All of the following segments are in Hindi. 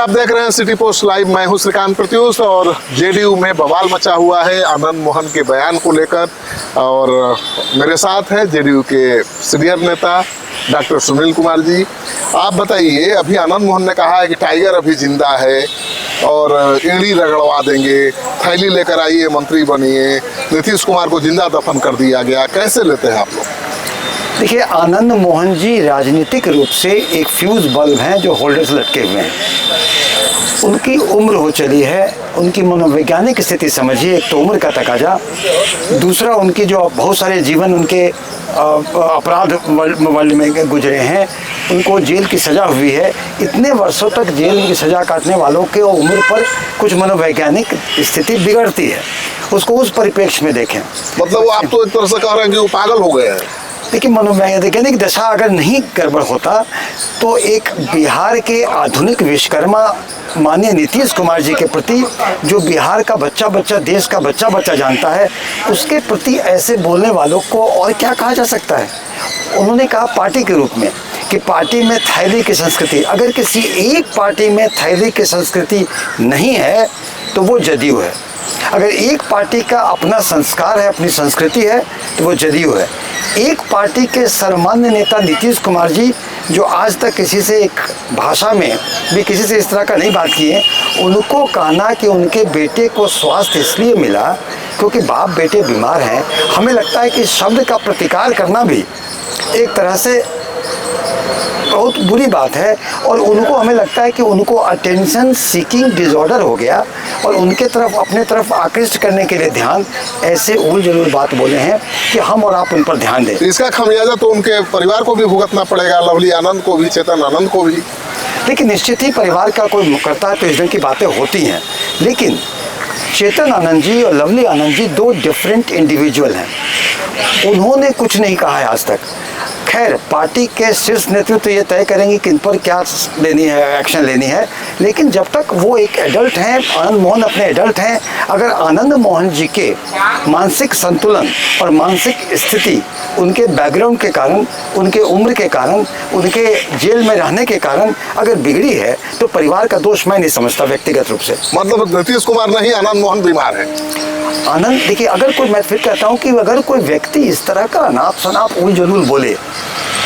आप देख रहे हैं सिटी पोस्ट लाइव। मैं हूं श्रीकांत प्रत्युष और जेडीयू में बवाल मचा हुआ है आनंद मोहन के बयान को लेकर। और मेरे साथ है जेडीयू के सीनियर नेता डॉक्टर सुनील कुमार जी। आप बताइए, अभी आनंद मोहन ने कहा है कि टाइगर अभी जिंदा है और एड़ी रगड़वा देंगे, थैली लेकर आइए, मंत्री बनिए। नीतीश कुमार को जिंदा दफन कर दिया गया, कैसे लेते हैं आप लोग? देखिए, आनंद मोहन जी राजनीतिक रूप से एक फ्यूज बल्ब हैं जो होल्डर्स लटके हुए हैं। उनकी उम्र हो चली है, उनकी मनोवैज्ञानिक स्थिति समझिए। एक तो उम्र का तकाजा, दूसरा उनकी जो बहुत सारे जीवन उनके अपराध वर्ल्ड में गुजरे हैं, उनको जेल की सज़ा हुई है। इतने वर्षों तक जेल की सज़ा काटने वालों के उम्र पर कुछ मनोवैज्ञानिक स्थिति बिगड़ती है, उसको उस परिप्रेक्ष्य में देखें। मतलब आप तो एक तरह से कह रहे हैं कि वो पागल हो गए हैं। देखिए, मनोवैज्ञानिक दशा अगर नहीं गड़बड़ होता तो एक बिहार के आधुनिक विश्वकर्मा माननीय नीतीश कुमार जी के प्रति, जो बिहार का बच्चा बच्चा, देश का बच्चा बच्चा जानता है, उसके प्रति ऐसे बोलने वालों को और क्या कहा जा सकता है। उन्होंने कहा पार्टी के रूप में कि पार्टी में थैली की संस्कृति, अगर किसी एक पार्टी में थैली की संस्कृति नहीं है तो वो जदयू है। अगर एक पार्टी का अपना संस्कार है, अपनी संस्कृति है, तो वो जदयू है। एक पार्टी के सर्वमान्य नेता नीतीश कुमार जी, जो आज तक किसी से एक भाषा में भी किसी से इस तरह का नहीं बात किए, उनको कहना कि उनके बेटे को स्वास्थ्य इसलिए मिला क्योंकि बाप बेटे बीमार हैं, हमें लगता है कि शब्द का प्रतिकार करना भी एक तरह से बहुत बुरी बात है। और उनको, हमें लगता है कि उनको अटेंशन सीकिंग डिसऑर्डर हो गया और उनके तरफ, अपने तरफ आकृष्ट करने के लिए ध्यान ऐसे उल जलूल बात बोले हैं कि हम और आप उन पर ध्यान दें। इसका खमियाजा तो उनके परिवार को भी भुगतना पड़ेगा, लवली आनंद को भी, चेतन आनंद को भी। लेकिन निश्चित ही परिवार का कोई करता है तो इस तरह की बातें होती हैं, लेकिन चेतन आनंद जी और लवली आनंद जी दो डिफरेंट इंडिविजुअल हैं। उन्होंने कुछ नहीं कहा है आज तक। खैर, पार्टी के शीर्ष नेतृत्व ये तय करेंगे कि इन पर क्या लेनी है, एक्शन लेनी है। लेकिन जब तक वो एक एडल्ट हैं, आनंद मोहन अपने एडल्ट हैं, अगर आनंद मोहन जी के मानसिक संतुलन और मानसिक स्थिति उनके बैकग्राउंड के कारण, उनके उम्र के कारण, उनके जेल में रहने के कारण अगर बिगड़ी है तो परिवार का दोष मैं नहीं समझता व्यक्तिगत रूप से। मतलब नीतीश कुमार नहीं, आनंद मोहन बीमार है। आनंद, देखिए, अगर कोई, मैं फिर कहता हूँ कि अगर कोई व्यक्ति इस तरह का अनाप शनाप उल जलूल बोले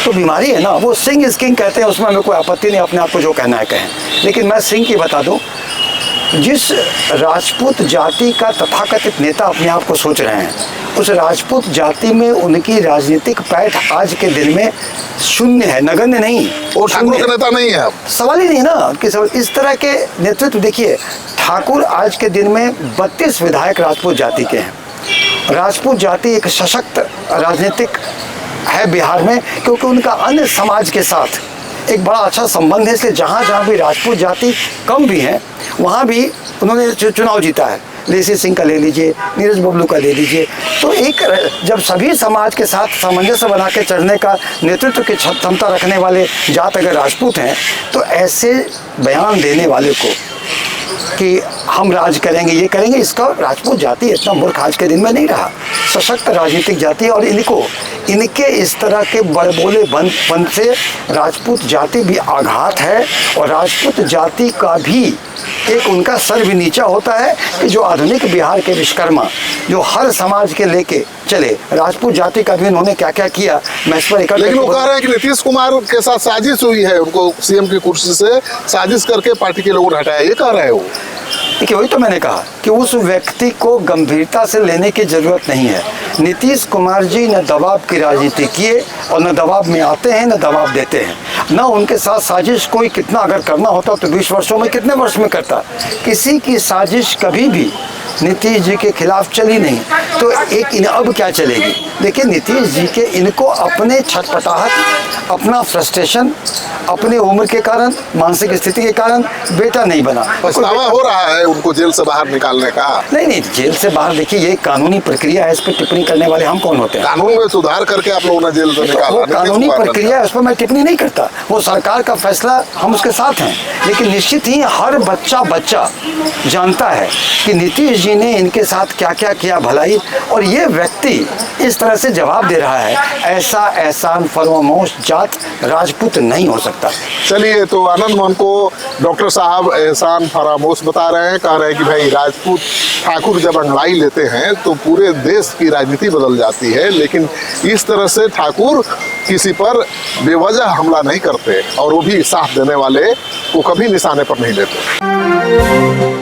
तो बीमारी है ना। वो सिंह इज किंग कहते हैं, उसमें हमें कोई आपत्ति नहीं, अपने आप को जो कहना है कहें। लेकिन मैं सिंह की बता दूं, जिस राजपूत जाति का तथाकथित नेता अपने आप को सोच रहे हैं, उस राजपूत जाति में उनकी राजनीतिक पैठ आज के दिन में शून्य है, नगण्य नहीं। और ठाकुर का नेता नहीं है, सवाल ही नहीं ना कि इस तरह के नेतृत्व। देखिए, ठाकुर आज के दिन में 32 विधायक राजपूत जाति के हैं। राजपूत जाति एक सशक्त राजनीतिक है बिहार में, क्योंकि उनका अन्य समाज के साथ एक बड़ा अच्छा संबंध है। इसलिए जहाँ जहाँ भी राजपूत जाति कम भी हैं, वहाँ भी उन्होंने चुनाव जीता है। लेसी सिंह का ले लीजिए, नीरज बबलू का ले लीजिए। तो एक, जब सभी समाज के साथ सामंजस्य बना के चलने का नेतृत्व की क्षमता रखने वाले जात अगर राजपूत हैं, तो ऐसे बयान देने वाले को कि हम राज करेंगे, ये करेंगे, इसका राजपूत जाति इतना मूर्ख आज के दिन में नहीं रहा। सशक्त राजनीतिक जाति, और इनके इस तरह के बड़बोले बन से राजपूत जाति भी आघात है। और राजपूत जाति का भी एक उनका सर भी नीचा होता है कि जो आधुनिक बिहार के विश्वकर्मा, जो हर समाज के लेके चले, राजपूत जाति का भी उन्होंने क्या क्या किया, मैं इस पर एक। लेकिन वो कह रहे हैं कि नीतीश कुमार के साथ साजिश हुई है, उनको सीएम की कुर्सी से साजिश करके पार्टी के लोगों ने हटाया, ये कह रहे हैं वो। देखिए, वही तो मैंने कहा कि उस व्यक्ति को गंभीरता से लेने की जरूरत नहीं है। नीतीश कुमार जी न दबाव की राजनीति किए और न दबाव में आते हैं, न दबाव देते हैं। न उनके साथ साजिश कोई कितना अगर करना होता तो 20 वर्षों में, कितने वर्ष में करता। किसी की साजिश कभी भी नीतीश जी के खिलाफ चली नहीं, तो एक अब क्या चलेगी। देखिए, नीतीश जी के, इनको अपने छटपटाहट, अपना फ्रस्ट्रेशन, अपने उम्र के कारण, मानसिक स्थिति के कारण बेटा नहीं बना। पछतावा हो रहा है उनको जेल से बाहर निकालने का। नहीं, जेल से बाहर, देखिए, ये कानूनी प्रक्रिया है, इस पर टिप्पणी करने वाले हम कौन होते हैं। कानून में सुधार करके आप लोगों ने जेल से निकाला, वो कानूनी प्रक्रिया है, उस पर मैं टिप्पणी नहीं करता। वो सरकार का फैसला, हम उसके साथ हैं। लेकिन निश्चित ही हर बच्चा जानता है कि नीतीश जी ने इनके साथ क्या क्या किया भलाई, और ये व्यक्ति इस तरह से जवाब दे रहा है। ऐसा एहसान फरमामोश जात राजपूत नहीं हो सकता। सकता। चलिए, तो आनंद मोहन को डॉक्टर साहब एहसान फरामोश बता रहे हैं, कह रहे हैं कि भाई राजपूत ठाकुर जब अंगड़ाई लेते हैं तो पूरे देश की राजनीति बदल जाती है, लेकिन इस तरह से ठाकुर किसी पर बेवजह हमला नहीं करते और वो भी साथ देने वाले को कभी निशाने पर नहीं लेते।